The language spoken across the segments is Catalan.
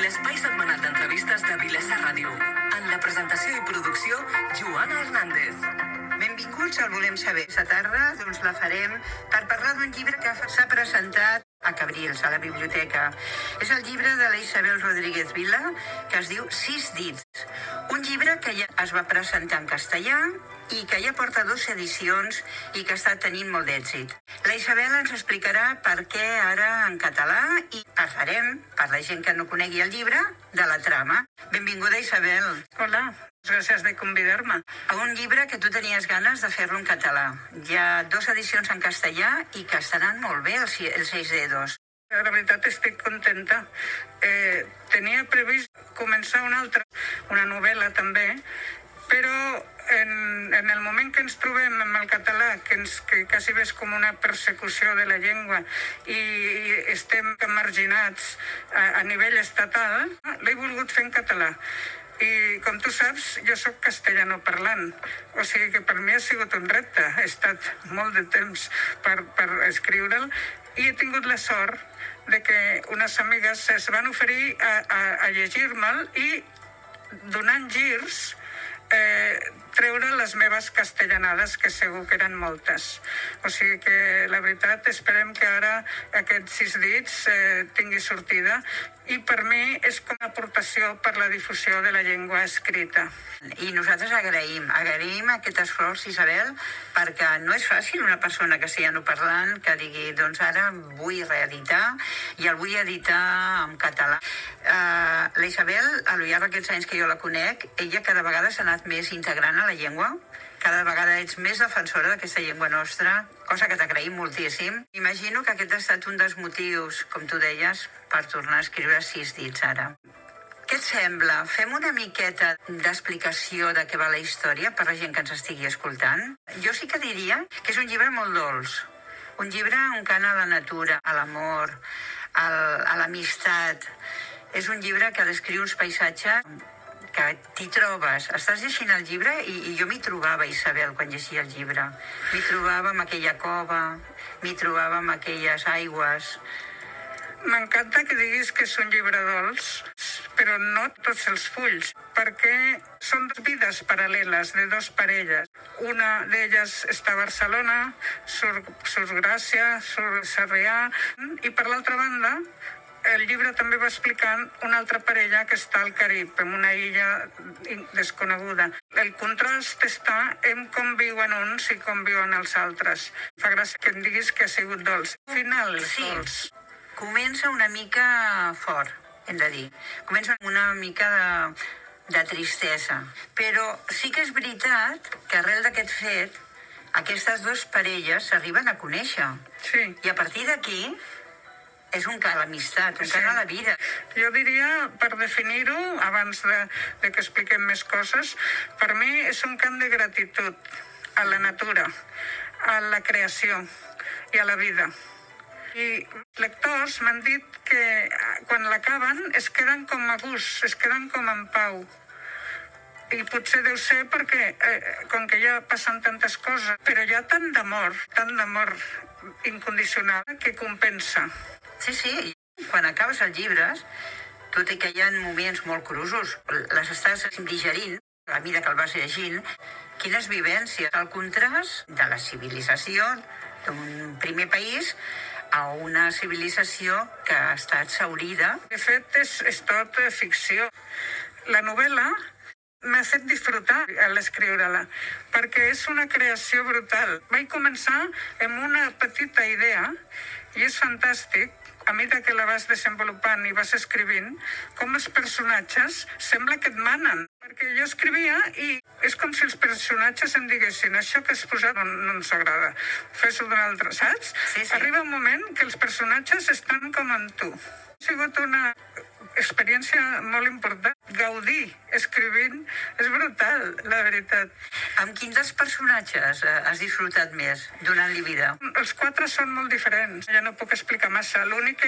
l'espai setmanal d'entrevistes de Vilesa Ràdio. En la presentació i producció, Joana Hernández. Benvinguts al Volem Saber. Aquesta tarda la farem per parlar d'un llibre que s'ha presentat a Cabrils, a la biblioteca. És el llibre de la Isabel Rodríguez Vila, que es diu 6 dits. Un llibre que ja es va presentar en castellà i que ja porta 2 edicions i que està tenint molt d'èxit. La Isabel ens explicarà per què ara en català i parlarem, per la gent que no conegui el llibre, de la trama. Benvinguda, Isabel. Hola, gràcies de convidar-me. A un llibre que tu tenies ganes de fer-lo en català. Hi ha 2 edicions en castellà i que estaran molt bé, els 6 dedos. La veritat estic contenta. Tenia previst començar una novel·la també, però en el moment que ens trobem amb el català, que quasi és com una persecució de la llengua i estem marginats a nivell estatal, l'he volgut fer en català. I com tu saps, jo sóc castellanoparlant, o sigui que per mi ha sigut un repte. He estat molt de temps per escriure'l i he tingut la sort de que unes amigues es van oferir a llegir-me'l i donant girs treure les meves castellanades, que segur que eren moltes. O sigui que la veritat esperem que ara aquests 6 dits tingui sortida i per mi és com una aportació per la difusió de la llengua escrita. I nosaltres agraïm aquest esforç, Isabel, perquè no és fàcil una persona castellanoparlant que digui, doncs ara vull reeditar i el vull editar en català. La Isabel, al llarg d'aquests anys que jo la conec, ella cada vegada s'ha anat més integrant a la llengua, cada vegada ets més defensora d'aquesta llengua nostra, cosa que t'agraïm moltíssim. Imagino que aquest ha estat un dels motius, com tu deies, per tornar a escriure 6 dits ara. Què et sembla? Fem una miqueta d'explicació de què va la història per la gent que ens estigui escoltant? Jo sí que diria que és un llibre molt dolç, un llibre on cana a la natura, a l'amor, a l'amistat. És un llibre que descriu uns paisatges que t'hi trobes. Estàs llegint el llibre i jo m'hi trobava, Isabel, quan llegia el llibre. M'hi trobava amb aquella cova, m'hi trobava amb aquelles aigües. M'encanta que diguis que és un llibre dolç, però no tots els fulls, perquè són vides paral·leles de 2 parelles. Una d'elles està a Barcelona, surt Gràcia, surt Sarrià, i per l'altra banda, el llibre també va explicant una altra parella que està al Carib, en una illa desconeguda. El contrast està en com viuen uns i com viuen els altres. Fa gràcia que em diguis que ha sigut dolç. Al final és dolç. Comença una mica fort, hem de dir. Comença una mica de tristesa. Però sí que és veritat que arrel d'aquest fet, aquestes 2 parelles s'arriben a conèixer. Sí. I a partir d'aquí és un cant a l'amistat, un cant a la vida. Jo diria, per definir-ho, abans de que expliquem més coses, per mi és un cant de gratitud a la natura, a la creació i a la vida. I lectors m'han dit que quan l'acaben es queden com a gust, es queden com en pau. I potser deu ser perquè, com que ja passen tantes coses, però hi ha tant d'amor incondicional que compensa. Sí, quan acabes els llibres, tot i que hi ha moments molt crusos, les estàs digerint, a mesura que el vas llegint, quines vivències, el contrast de la civilització d'un primer país a una civilització que ha estat exhaurida. De fet, és tot ficció. La novel·la m'ha fet disfrutar a l'escriure-la, perquè és una creació brutal. Vaig començar amb una petita idea i és fantàstic, a mesura que la vas desenvolupant i vas escrivint, com els personatges sembla que et manen. Perquè jo escrivia i és com si els personatges em diguessin això que has posat no ens agrada, fes-ho d'un altre, saps? Sí. Arriba un moment que els personatges estan com amb tu. Ha sigut una experiència molt important. Gaudir escrivint és brutal, la veritat. Amb quins dels personatges has disfrutat més donant-li vida? Els 4 són molt diferents. Ja no puc explicar massa. L'únic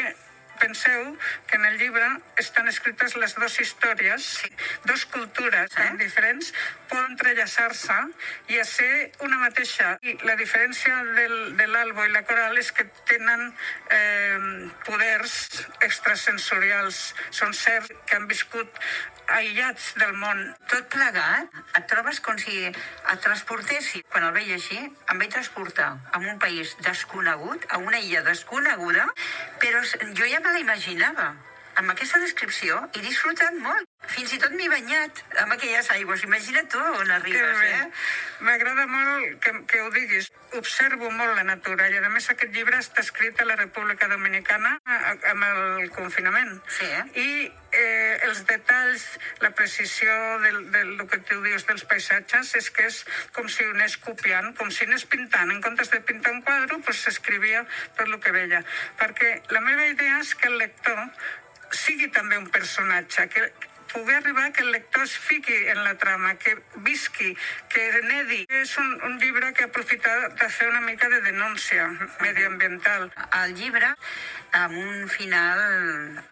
penseu que en el llibre estan escrites les dues històries, dues cultures diferents, poden entrellaçar-se i a ser una mateixa. I la diferència de l'Albo i la Coral és que tenen poders extrasensorials. Són sers que han viscut aïllats del món. Tot plegat, et trobes com si et transportessis. Quan el veia així, em vaig transportar a un país desconegut, a una illa desconeguda, però jo ja me la imaginava. Amb aquesta descripció he disfrutat molt. Fins i tot m'he banyat amb aquelles aigües. Imagina't tu on arribes, M'agrada molt que ho diguis. Observo molt la natura i, a més, aquest llibre està escrit a la República Dominicana amb el confinament. Sí, I els detalls, la precisió del que tu dius dels paisatges és que és com si ho anés copiant, com si anés pintant. En comptes de pintar un quadre, doncs s'escrivia tot el que veia. Perquè la meva idea és que el lector sigui també un personatge, que pugui arribar que el lector es fiqui en la trama, que visqui, que nedi. És un llibre que aprofita de fer una mica de denúncia medioambiental. El llibre, amb un final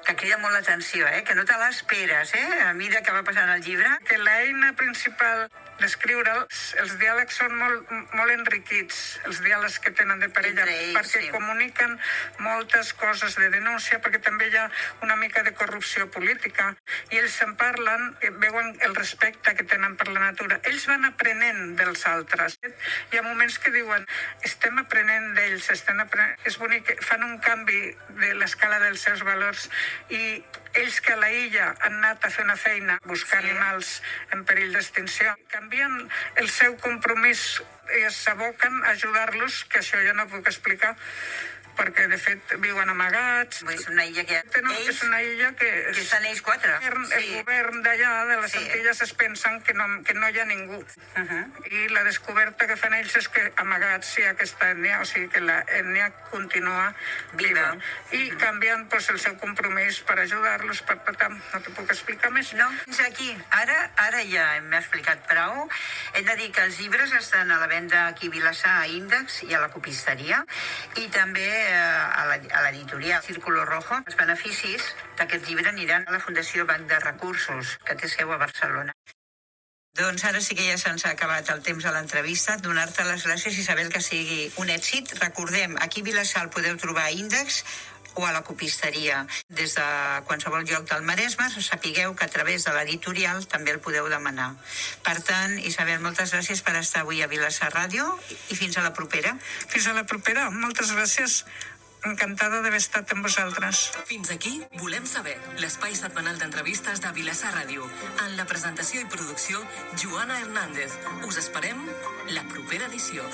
que crida molt l'atenció, que no te l'esperes, a mesura que va passant el llibre. Que l'eina principal d'escriure'l, els diàlegs són molt enriquits, els diàlegs que tenen de parella, perquè comuniquen moltes coses de denúncia, perquè també hi ha una mica de corrupció política, i ells se'n parlen, veuen el respecte que tenen per la natura. Ells van aprenent dels altres. Hi ha moments que diuen, estem aprenent d'ells, és bonic, fan un canvi de l'escala dels seus valors, i ells que a la illa han anat a fer una feina buscar animals en perill d'extinció, canvien el seu compromís i s'aboquen a ajudar-los, que això ja no puc explicar, perquè de fet viuen amagats. És una illa que... És una illa que estan ells quatre. El govern d'allà, de les Antilles, es pensen que no hi ha ningú. I la descoberta que fan ells és que amagats hi ha aquesta ètnia, o sigui que l'ètnia continua viva. I canvien el seu compromís per ajudar-los, no te puc explicar més. No, fins aquí. Ara ja m'he explicat prou. Hem de dir que els llibres estan a la venda aquí a Vilassar, a Índex i a la copisteria, i també a l'editorial Círculo Rojo. Els beneficis d'aquest llibre aniran a la Fundació Banc de Recursos, que té seu a Barcelona. Doncs ara sí que ja se'ns ha acabat el temps de l'entrevista. Donar-te les gràcies, Isabel, que sigui un èxit. Recordem, aquí a Vilassar el podeu trobar a Índex o a la copisteria. Des de qualsevol lloc del Maresme, sapigueu que a través de l'editorial també el podeu demanar. Per tant, Isabel, moltes gràcies per estar avui a Vilassar Ràdio i fins a la propera. Fins a la propera. Moltes gràcies. Encantada d'haver estat amb vosaltres. Fins aquí Volem Saber, l'espai setmanal d'entrevistes de Vilassar Ràdio. En la presentació i producció, Joana Hernández. Us esperem la propera edició.